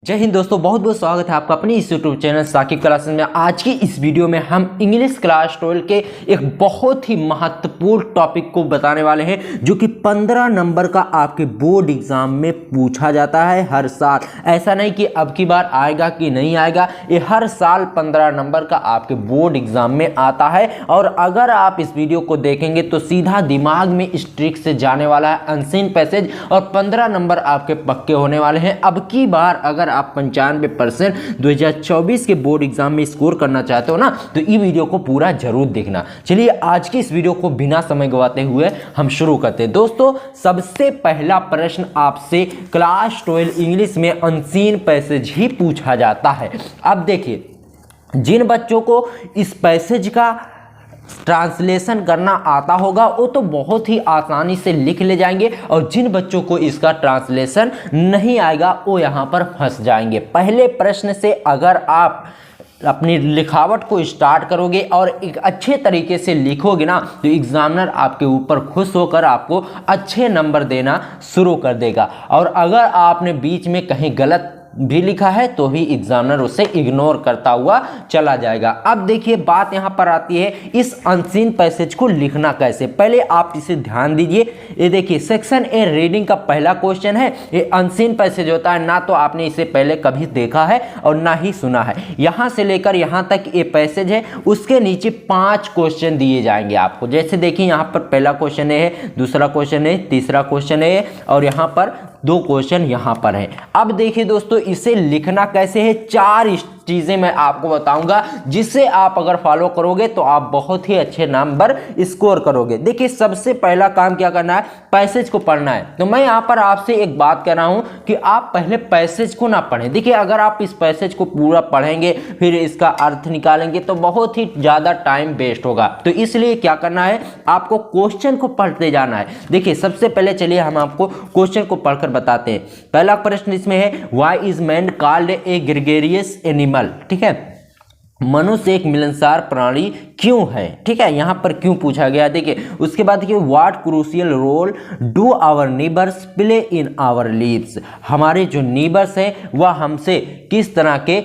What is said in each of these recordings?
जय हिंद दोस्तों, बहुत बहुत स्वागत है आपका अपनी इस यूट्यूब चैनल साकिब क्लासेस में। आज की इस वीडियो में हम इंग्लिश क्लास 12 के एक बहुत ही महत्वपूर्ण टॉपिक को बताने वाले हैं जो कि 15 नंबर का आपके बोर्ड एग्जाम में पूछा जाता है हर साल। ऐसा नहीं कि अब की बार आएगा कि नहीं आएगा, ये हर साल 15 नंबर का आपके बोर्ड एग्जाम में आता है। और अगर आप इस वीडियो को देखेंगे तो सीधा दिमाग में इस ट्रिक से जाने वाला है अनसीन पैसेज और 15 नंबर आपके पक्के होने वाले हैं। अब की बार अगर आप 95% 2024 के बोर्ड एग्जाम में स्कोर करना चाहते हो ना, तो ये वीडियो को पूरा जरूर देखना। चलिए आज के इस वीडियो को बिना समय गवाते हुए हम शुरू करते हैं। दोस्तों, सबसे पहला प्रश्न आपसे क्लास 12 इंग्लिश में अनसीन पैसेज ही पूछा जाता है। अब देखिए, जिन बच्चों को इस पैसेज का ट्रांसलेशन करना आता होगा वो तो बहुत ही आसानी से लिख ले जाएंगे, और जिन बच्चों को इसका ट्रांसलेशन नहीं आएगा वो यहाँ पर फंस जाएंगे। पहले प्रश्न से अगर आप अपनी लिखावट को स्टार्ट करोगे और एक अच्छे तरीके से लिखोगे ना, तो एग्जामिनर आपके ऊपर खुश होकर आपको अच्छे नंबर देना शुरू कर देगा। और अगर आपने बीच में कहीं गलत भी लिखा है तो भी एग्जामिनर उसे इग्नोर करता हुआ चला जाएगा। अब देखिए, बात यहां पर आती है इस अनसीन पैसेज को लिखना कैसे। पहले आप इसे ध्यान दीजिए। ये देखिए, सेक्शन ए रीडिंग का पहला क्वेश्चन है। ये अनसीन पैसेज होता है, ना तो आपने इसे पहले कभी देखा है और ना ही सुना है। यहां से लेकर यहां तक ये पैसेज है, उसके नीचे 5 क्वेश्चन दिए जाएंगे आपको। जैसे देखिए, यहां पर पहला क्वेश्चन है, दूसरा क्वेश्चन है, तीसरा क्वेश्चन है और यहां पर 2 क्वेश्चन यहां पर है। अब देखिए दोस्तों, इसे लिखना कैसे है, 4 चीजें मैं आपको बताऊंगा जिसे आप अगर फॉलो करोगे तो आप बहुत ही अच्छे नंबर स्कोर करोगे। देखिए, सबसे पहला काम क्या करना है, पैसेज को पढ़ना है। तो मैं यहां पर आपसे एक बात कह रहा हूं कि आप पहले पैसेज को ना पढ़ें। देखिए, अगर आप इस पैसेज को पूरा पढ़ेंगे फिर इसका अर्थ निकालेंगे तो बहुत ही ज्यादा टाइम वेस्ट होगा। तो इसलिए क्या करना है, आपको क्वेश्चन को पढ़ते जाना है। देखिए, सबसे पहले चलिए हम आपको क्वेश्चन को पढ़कर बताते हैं। पहला प्रश्न इसमें है, why is man called a gregarious animal. ठीक है, मनुष्य एक मिलनसार प्राणी क्यों है। ठीक है, यहां पर क्यों पूछा गया। देखिए, उसके बाद देखिए, what crucial role do our neighbours play in our lives. हमारे जो नीबर्स हैं वह हमसे किस तरह के,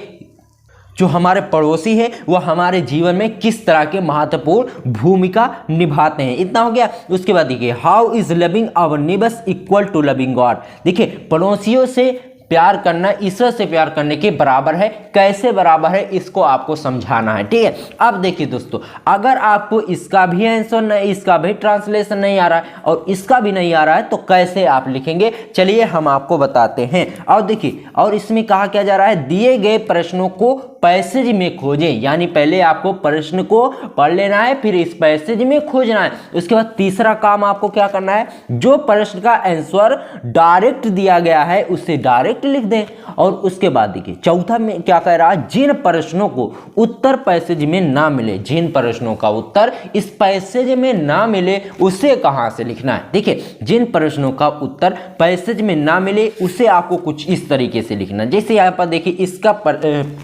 जो हमारे पड़ोसी हैं वह हमारे जीवन में किस तरह के महत्वपूर्ण भूमिका निभाते हैं। इतना हो गया। उसके बाद देखिए, how is loving our neighbours equal to loving God. देखिए, पड़ोसियों से प्यार करना ईश्वर से प्यार करने के बराबर है। कैसे बराबर है इसको आपको समझाना है। ठीक है, अब देखिए दोस्तों, अगर आपको इसका भी आंसर नहीं, इसका भी ट्रांसलेशन नहीं आ रहा है और इसका भी नहीं आ रहा है तो कैसे आप लिखेंगे, चलिए हम आपको बताते हैं। और देखिए, और इसमें कहा क्या जा रहा है, दिए गए प्रश्नों को पैसेज में खोजें। यानी पहले आपको प्रश्न को पढ़ लेना है, फिर इस पैसेज में खोजना है। उसके बाद तीसरा काम आपको क्या करना है, जो प्रश्न का आंसर डायरेक्ट दिया गया है उसे डायरेक्ट लिख दें। और उसके बाद देखिए, चौथा में क्या कह रहा है, जिन प्रश्नों को उत्तर पैसेज में ना मिले, जिन प्रश्नों का उत्तर इस पैसेज में ना मिले उसे कहां से लिखना है। देखिए, जिन प्रश्नों का उत्तर पैसेज में ना मिले उसे आपको कुछ इस तरीके से लिखना। जैसे यहां पर देखिए, इसका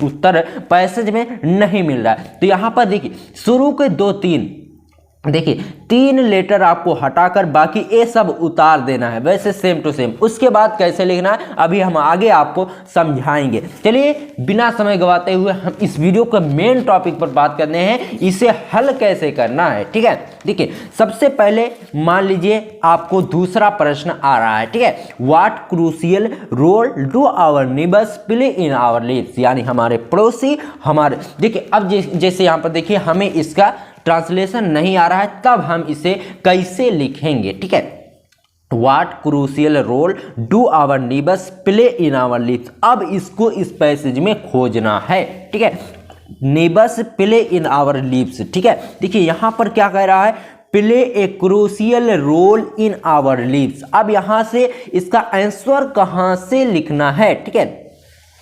उत्तर पैसेज में नहीं मिल रहा है तो यहां पर देखिए, शुरू के 2-3 देखिए 3 लेटर आपको हटाकर बाकी ये सब उतार देना है, वैसे सेम टू सेम। उसके बाद कैसे लिखना है अभी हम आगे आपको समझाएंगे। चलिए बिना समय गवाते हुए हम इस वीडियो के मेन टॉपिक पर बात करते हैं, इसे हल कैसे करना है। ठीक है, देखिए, सबसे पहले मान लीजिए आपको दूसरा प्रश्न आ रहा है। ठीक है, what crucial role do our neighbours play in our lives. यानी हमारे पड़ोसी हमारे, देखिए अब जैसे यहां पर देखिए हमें इसका ट्रांसलेशन नहीं आ रहा है, तब हम इसे कैसे लिखेंगे। ठीक है, what crucial role do our neighbours play in our lives. अब इसको इस पैसेज में खोजना है। ठीक है, neighbours play in our lives. ठीक है, देखिए यहां पर क्या कह रहा है, play a crucial role in our lives. अब यहां से इसका आंसर कहां से लिखना है। ठीक है,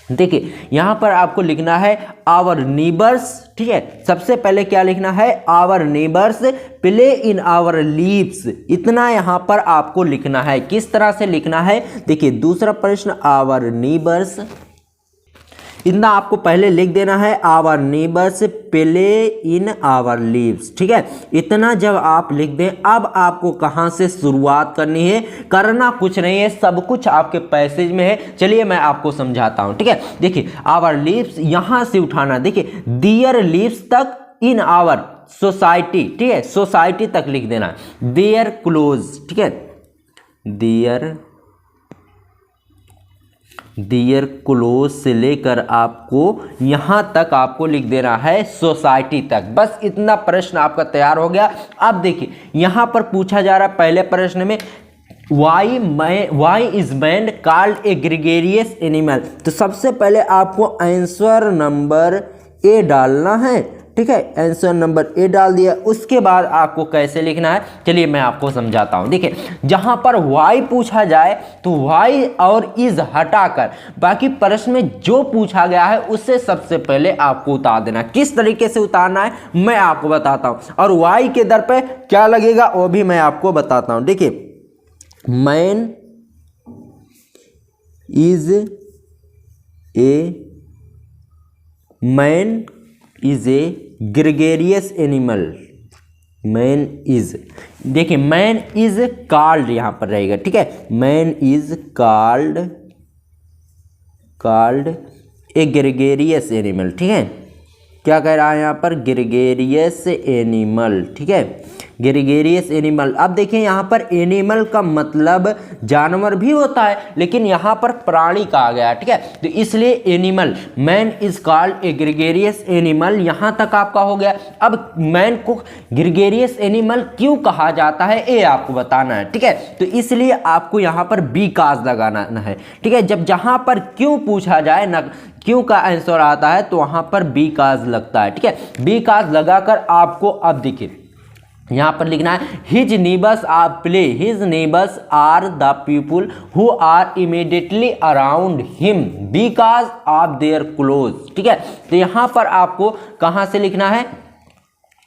देखिए यहां पर आपको लिखना है आवर नीबर्स। ठीक है, सबसे पहले क्या लिखना है, our neighbours play in our lives. इतना यहां पर आपको लिखना है। किस तरह से लिखना है, देखिए दूसरा प्रश्न, आवर नीबर्स इतना आपको पहले लिख देना है, our neighbours play in our lives. ठीक है, इतना जब आप लिख दें, अब आपको कहां से शुरुआत करनी है, करना कुछ नहीं है, सब कुछ आपके पैसेज में है। चलिए मैं आपको समझाता हूं। ठीक है, देखिए आवर लीव्स यहां से उठाना, देखिए डियर लीव्स तक इन आवर सोसाइटी, ठीक है, सोसाइटी तक लिख देना, देयर क्लोज। ठीक है, डियर क्लोज से लेकर आपको यहां तक आपको लिख देना है सोसाइटी तक। बस इतना प्रश्न आपका तैयार हो गया। अब देखिए यहां पर पूछा जा रहा है पहले प्रश्न में, why is man called a gregarious animal. तो सबसे पहले आपको आंसर नंबर ए डालना है। ठीक है, आंसर नंबर ए डाल दिया। उसके बाद आपको कैसे लिखना है, चलिए मैं आपको समझाता हूं। देखिए जहां पर वाई पूछा जाए तो वाई और इज हटाकर बाकी प्रश्न में जो पूछा गया है उससे सबसे पहले आपको उतार देना। किस तरीके से उतारना है मैं आपको बताता हूं, और वाई के दर पे क्या लगेगा वो भी मैं आपको बताता हूं। देखिए man is A gregarious animal. Man is, देखिए मैन इज कॉल्ड यहां पर रहेगा। ठीक है, man is called a gregarious animal. ठीक है, क्या कह रहा है यहां पर, ग्रेगेरियस एनिमल। ठीक है, ग्रेगेरियस एनिमल। अब देखिए यहाँ पर एनिमल का मतलब जानवर भी होता है, लेकिन यहाँ पर प्राणी कहा गया है। ठीक है, तो इसलिए animal, man is called a gregarious animal, यहाँ तक आपका हो गया। अब मैन को ग्रेगेरियस एनिमल क्यों कहा जाता है ये आपको बताना है। ठीक है, तो इसलिए आपको यहाँ पर बिकॉज़ लगाना है। ठीक है, जब जहाँ पर क्यों पूछा जाए ना, क्यों का आंसर आता है तो वहाँ पर बिकॉज़ लगता है। ठीक है, बिकॉज़ लगाकर आपको अब देखिए यहाँ पर लिखना है, his neighbours are play, his neighbours are the people who are immediately around him because of their close. ठीक है, तो यहाँ पर आपको कहाँ से लिखना है,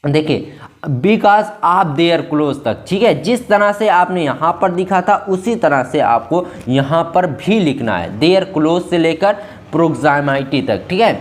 देखिए बिकॉज ऑफ देयर क्लोज तक। ठीक है, जिस तरह से आपने यहाँ पर लिखा था उसी तरह से आपको यहाँ पर भी लिखना है, देयर क्लोज से लेकर प्रोक्सिमिटी तक। ठीक है,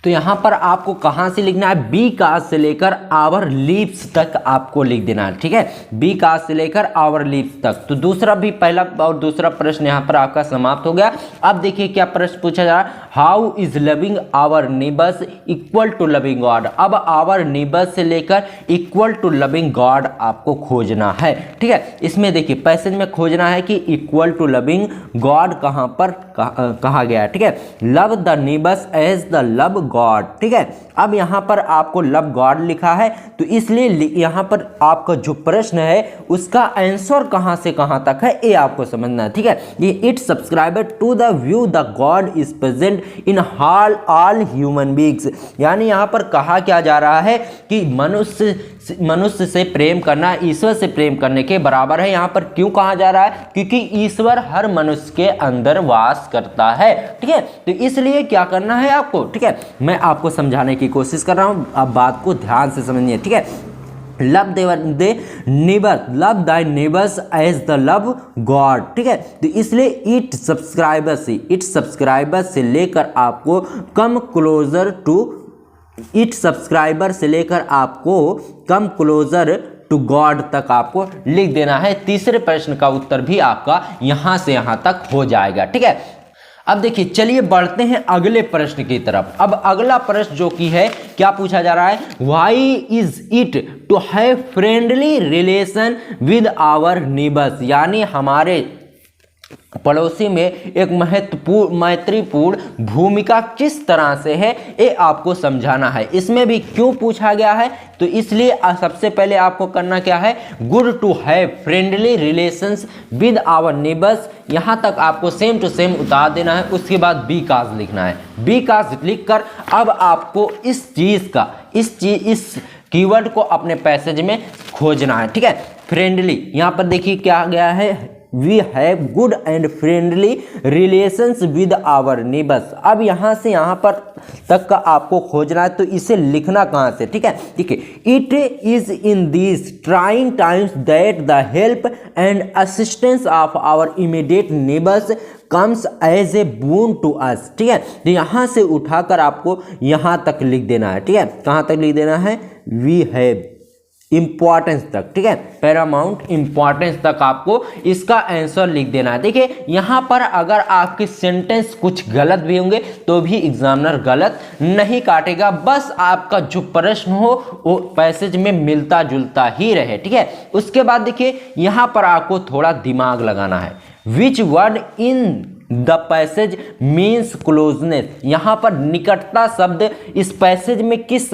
तो यहाँ पर आपको कहाँ से लिखना है, बी काज से लेकर आवर लिप्स तक आपको लिख देना है। ठीक है, बी काज से लेकर आवर लिप्स तक। तो दूसरा भी, पहला और दूसरा प्रश्न यहाँ पर आपका समाप्त हो गया। अब देखिए क्या प्रश्न पूछा जा रहा है, how is loving our neighbours equal to loving God. अब आवर नेबर्स से लेकर इक्वल टू लविंग गॉड आपको खोजना है। ठीक है, इसमें देखिए पैसेज में खोजना है कि इक्वल टू लविंग गॉड कहाँ पर कहा गया है। ठीक है, love the neighbours as the love God. ठीक है, अब यहाँ पर आपको लव गॉड लिखा है, तो इसलिए यहाँ पर आपका जो प्रश्न है उसका आंसर कहाँ से कहाँ तक है ये आपको समझना है। ठीक है, ये it subscriber to the view the God is present in all human beings. यानी यहाँ पर कहा क्या जा रहा है कि मनुष्य से प्रेम करना ईश्वर से प्रेम करने के बराबर है। यहाँ पर क्यों कहा जा रहा है, क्योंकि ईश्वर हर मनुष्य के अंदर वास करता है। ठीक है, तो इसलिए क्या करना है आपको, ठीक है, मैं आपको समझाने की कोशिश कर रहा हूं, अब बात को ध्यान से समझिए। ठीक है, love the neighbour, love thy neighbours as the love God. ठीक है, तो इसलिए इट सब्सक्राइबर से लेकर आपको come closer to, it subscriber से लेकर आपको कम क्लोजर टू गॉड तक आपको लिख देना है। तीसरे प्रश्न का उत्तर भी आपका यहां से यहां तक हो जाएगा। ठीक है, अब देखिए चलिए बढ़ते हैं अगले प्रश्न की तरफ। अब अगला प्रश्न जो कि है, क्या पूछा जा रहा है, why is it to have friendly relation with our neighbours. यानी हमारे पड़ोसी में एक मैत्रीपूर्ण भूमिका किस तरह से है ये आपको समझाना है। इसमें भी क्यों पूछा गया है, तो इसलिए सबसे पहले आपको करना क्या है, good to have friendly relations with our neighbours, यहां तक आपको सेम टू सेम उतार देना है। उसके बाद बी काज लिखना है। बी काज लिखकर अब आपको इस कीवर्ड को अपने पैसेज में खोजना है। ठीक है, फ्रेंडली, यहां पर देखिए क्या गया है, we have good and friendly relations with our neighbours. अब यहाँ से यहाँ पर तक का आपको खोजना है, तो इसे लिखना कहाँ से, ठीक है। It is in this trying times that the help and assistance of our immediate neighbours comes as a boon to us, ठीक है। तो यहाँ से उठाकर आपको यहाँ तक लिख देना है, ठीक है। कहाँ तक लिख देना है, वी हैव इंपॉर्टेंस तक, ठीक है, पैरामाउंट इंपॉर्टेंस तक आपको इसका आंसर लिख देना है। देखिए यहाँ पर अगर आपके सेंटेंस कुछ गलत भी होंगे तो भी एग्जामिनर गलत नहीं काटेगा, बस आपका जो प्रश्न हो वो पैसेज में मिलता जुलता ही रहे, ठीक है। उसके बाद देखिए यहाँ पर आपको थोड़ा दिमाग लगाना है। Which word in the passage means closeness, यहाँ पर निकटता शब्द इस पैसेज में किस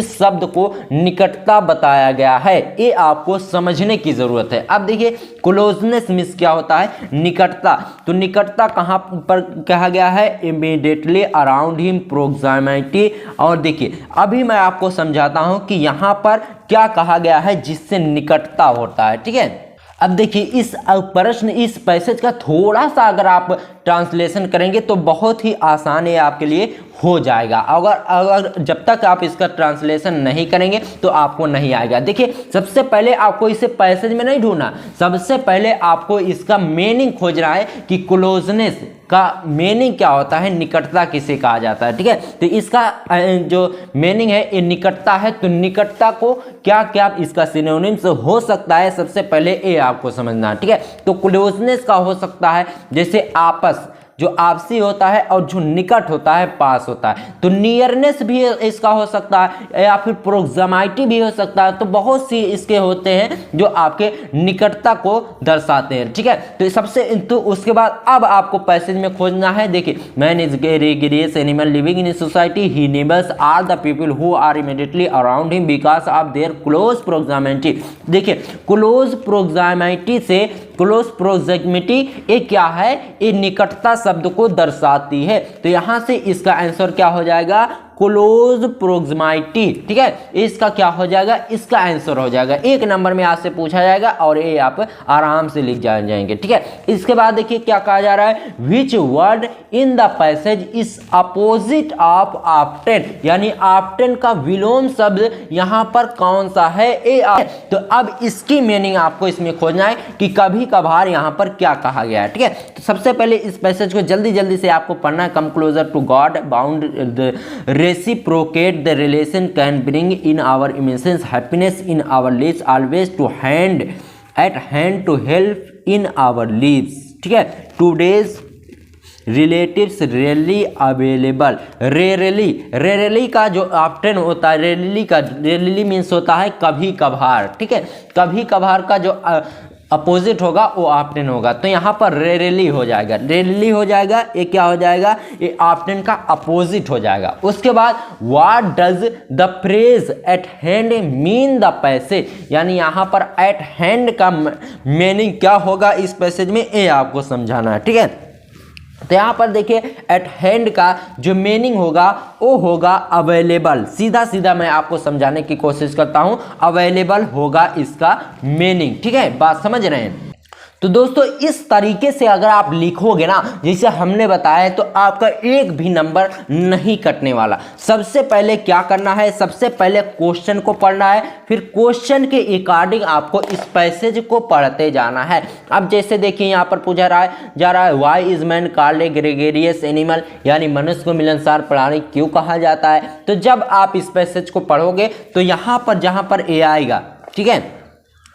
शब्द को निकटता बताया गया है, ये आपको समझने की जरूरत है। अब देखिए क्लोजनेस मीन्स क्या होता है, निकटता। तो निकटता कहाँ पर कहा गया है, इमीडिएटली अराउंड हिम, प्रोक्सिमिटी। और देखिए अभी मैं आपको समझाता हूं कि यहाँ पर क्या कहा गया है जिससे निकटता होता है, ठीक है। अब देखिए इस प्रश्न, इस पैसेज का थोड़ा सा अगर आप ट्रांसलेशन करेंगे तो बहुत ही आसान है आपके लिए हो जाएगा। अगर जब तक आप इसका ट्रांसलेशन नहीं करेंगे तो आपको नहीं आएगा। देखिए सबसे पहले आपको इसे पैसेज में नहीं ढूंढना, सबसे पहले आपको इसका मीनिंग खोजना है कि क्लोजनेस का मीनिंग क्या होता है, निकटता किसे कहा जाता है, ठीक है। तो इसका जो मीनिंग है ये निकटता है, तो निकटता को क्या क्या इसका सिनोनिम्स हो सकता है, सबसे पहले ये आपको समझना है, ठीक है। तो क्लोजनेस का हो सकता है जैसे आपस, जो आपसी होता है, और जो निकट होता है पास होता है। तो नियरनेस भी इसका हो सकता है, या फिर प्रोक्सिमिटी भी हो सकता है। तो बहुत सी इसके होते हैं जो आपके निकटता को दर्शाते हैं, ठीक है। तो सबसे तो उसके बाद अब आपको पैसेज में खोजना है। देखिए man is gregarious animal living in society, he neighbours are the people who are immediately around him because of their close proximity. देखिए क्लोज प्रोक्सिमिटी से, क्लोज प्रोक्सिमिटी ये क्या है, ये निकटता शब्द को दर्शाती है। तो यहां से इसका आंसर क्या हो जाएगा, क्लोज प्रोक्सिमिटी, ठीक है। इसका क्या हो जाएगा, इसका आंसर हो जाएगा, एक नंबर में आज से पूछा जाएगा और ये आप आराम से लिख जाएंगे, ठीक है। इसके बाद देखिए क्या कहा जा रहा है, which word in the passage is opposite of often, यानी ऑफ्टन का विलोम शब्द यहाँ पर कौन सा है, ए। तो अब इसकी मीनिंग आपको इसमें खोजना है कि कभी कभार यहाँ पर क्या कहा गया है, ठीक है। तो सबसे पहले इस पैसेज को जल्दी जल्दी से आपको पढ़ना है। Come closer to God, bound reciprocate the relation can bring in our immense happiness in our lives, always to hand at hand to help in our lives, ठीक है। today's relatives rarely available, rarely का जो often होता है, rarely means होता है कभी कभार, ठीक है। कभी कभार का जो अपोजिट होगा वो ऑफ्टन होगा, तो यहाँ पर रेयरली हो जाएगा, रेयरली हो जाएगा, ये क्या हो जाएगा, ये ऑफ्टन का अपोजिट हो जाएगा। उसके बाद what does the phrase eight hand mean the passage, यानी यहाँ पर एट हैंड का मीनिंग क्या होगा इस पैसेज में, ये आपको समझाना है, ठीक है। तो यहाँ पर देखिए एट हैंड का जो मीनिंग होगा वो होगा अवेलेबल, सीधा सीधा मैं आपको समझाने की कोशिश करता हूं, अवेलेबल होगा इसका मीनिंग, ठीक है। बात समझ रहे हैं। तो दोस्तों इस तरीके से अगर आप लिखोगे ना जैसे हमने बताया, तो आपका एक भी नंबर नहीं कटने वाला। सबसे पहले क्या करना है, सबसे पहले क्वेश्चन को पढ़ना है, फिर क्वेश्चन के अकॉर्डिंग आपको इस पैसेज को पढ़ते जाना है। अब जैसे देखिए यहाँ पर पूछा जा रहा है why is man called a gregarious animal, यानी मनुष्य को मिलनसार प्राणी क्यों कहा जाता है। तो जब आप इस पैसेज को पढ़ोगे तो यहाँ पर जहाँ पर ए आएगा, ठीक है,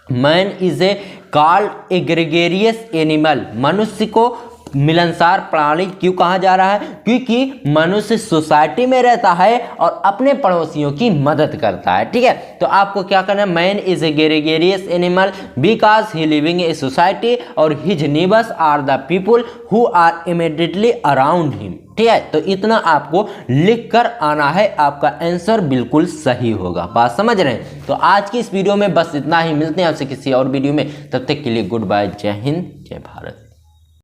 man is a called a gregarious animal, मनुष्य को मिलनसार प्राणी क्यों कहा जा रहा है, क्योंकि मनुष्य सोसाइटी में रहता है और अपने पड़ोसियों की मदद करता है, ठीक है। तो आपको क्या करना है, man is a gregarious animal because he living a society और his neighbours are the people who are immediately around him, ठीक है। तो इतना आपको लिख कर आना है, आपका आंसर बिल्कुल सही होगा। बात समझ रहे हैं। तो आज की इस वीडियो में बस इतना ही, मिलते हैं आपसे किसी और वीडियो में, तब तक के लिए गुड बाय, जय हिंद, जय भारत।